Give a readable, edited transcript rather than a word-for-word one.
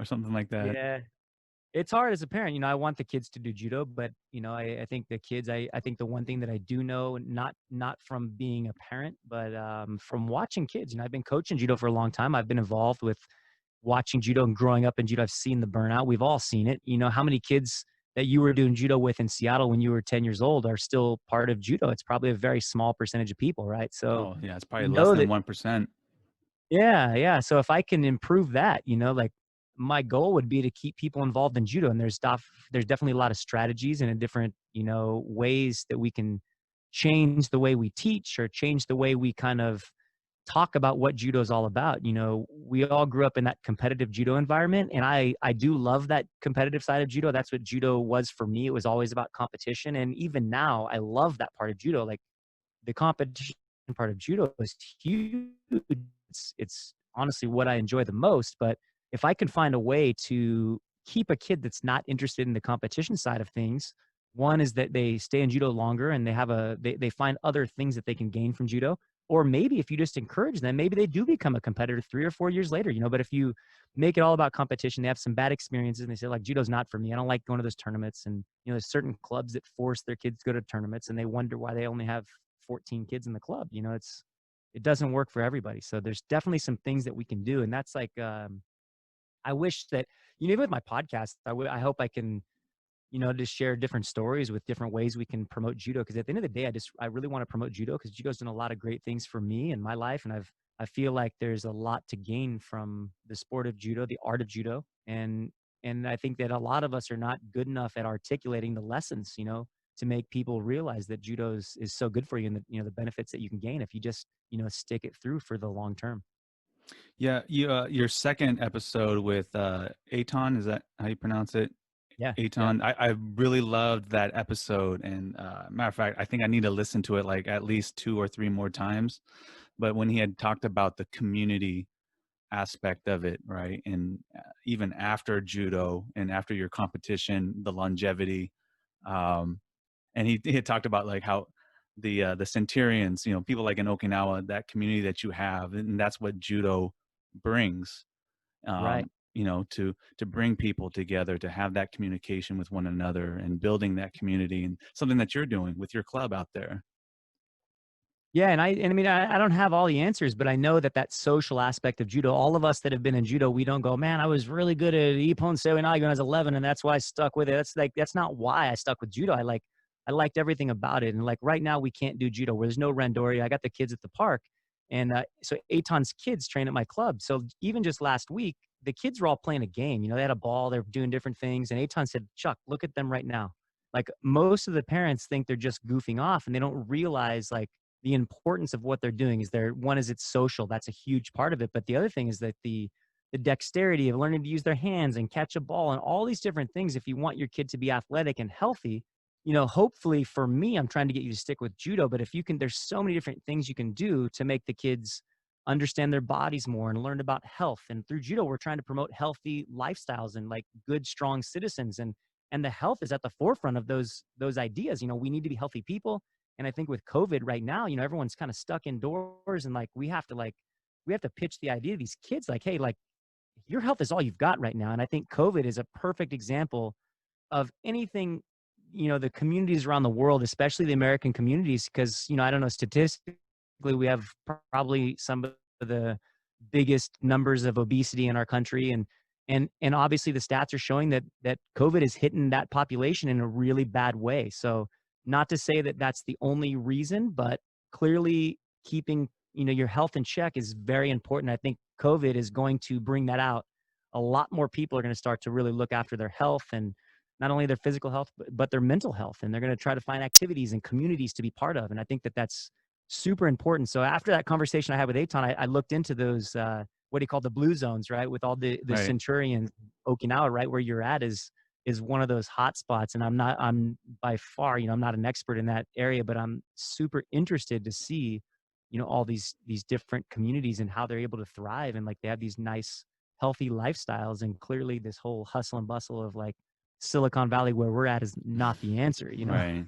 or something like that. Yeah. It's hard as a parent. I want the kids to do judo, but I think the kids, I think the one thing that I do know, not from being a parent, but from watching kids. I've been coaching judo for a long time. I've been involved with watching judo and growing up in judo. I've seen the burnout. We've all seen it. How many kids that you were doing judo with in Seattle when you were 10 years old are still part of judo? It's probably a very small percentage of people, right? So Oh, yeah, it's probably less know than that 1%. yeah, yeah. So if I can improve that, like my goal would be to keep people involved in judo. And there's definitely a lot of strategies and a different, ways that we can change the way we teach or change the way we kind of talk about what judo is all about. We all grew up in that competitive judo environment, and I do love that competitive side of judo. That's what judo was for me. It was always about competition, and even now, I love that part of judo. Like the competition part of judo is huge. It's honestly what I enjoy the most. But if I can find a way to keep a kid that's not interested in the competition side of things, one is that they stay in judo longer and they find other things that they can gain from judo. Or maybe if you just encourage them, maybe they do become a competitor 3 or 4 years later. But if you make it all about competition, they have some bad experiences and they say, like, judo's not for me. I don't like going to those tournaments. And there's certain clubs that force their kids to go to tournaments and they wonder why they only have 14 kids in the club. It doesn't work for everybody. So there's definitely some things that we can do. And that's like, I wish that, even with my podcast, I hope I can, just share different stories with different ways we can promote judo. Cause at the end of the day, I really want to promote judo because judo's done a lot of great things for me and my life. And I feel like there's a lot to gain from the sport of judo, the art of judo. And I think that a lot of us are not good enough at articulating the lessons, to make people realize that judo is so good for you and the benefits that you can gain if you just, stick it through for the long term. Yeah, your second episode with Aton, is that how you pronounce it? Yeah. Yeah. Aton. I really loved that episode, and matter of fact, I think I need to listen to it like at least 2 or 3 more times. But when he had talked about the community aspect of it, right, and even after judo and after your competition, the longevity, um, and he had talked about like how the centurions, people like in Okinawa, that community that you have, and that's what judo brings, Right. to bring people together, to have that communication with one another and building that community, and something that you're doing with your club out there. Yeah, and I mean, I don't have all the answers, but I know that that social aspect of judo, all of us that have been in judo, we don't go, man, I was really good at Ippon Seoi when I was 11, and that's why I stuck with it. That's not why I stuck with judo. I liked everything about it, and like right now, we can't do judo where there's no randori. I got the kids at the park, and so Eitan's kids train at my club. So even just last week, the kids were all playing a game. They had a ball, they're doing different things, and Eitan said, "Chuck, look at them right now." Like most of the parents think they're just goofing off, and they don't realize like the importance of what they're doing is one is it's social. That's a huge part of it. But the other thing is that the dexterity of learning to use their hands and catch a ball and all these different things. If you want your kid to be athletic and healthy, hopefully for me, I'm trying to get you to stick with judo. But if you can, there's so many different things you can do to make the kids understand their bodies more and learn about health. And through judo, we're trying to promote healthy lifestyles and like good, strong citizens. And the health is at the forefront of those ideas. We need to be healthy people, and I think with COVID right now, everyone's kind of stuck indoors and like we have to pitch the idea to these kids like, hey, like your health is all you've got right now. And I think COVID is a perfect example of anything, the communities around the world, especially the American communities, because, I don't know, statistically, we have probably some of the biggest numbers of obesity in our country. And obviously the stats are showing that COVID is hitting that population in a really bad way. So not to say that that's the only reason, but clearly keeping, your health in check is very important. I think COVID is going to bring that out. A lot more people are going to start to really look after their health and not only their physical health, but their mental health. And they're going to try to find activities and communities to be part of. And I think that that's super important. So after that conversation I had with Aton, I looked into those, what do you call the blue zones, right? With all the Right. Centurions, Okinawa, right where you're at is one of those hot spots. And I'm by far, I'm not an expert in that area, but I'm super interested to see, all these different communities and how they're able to thrive. And like, they have these nice, healthy lifestyles. And clearly this whole hustle and bustle of like Silicon Valley where we're at is not the answer, Right.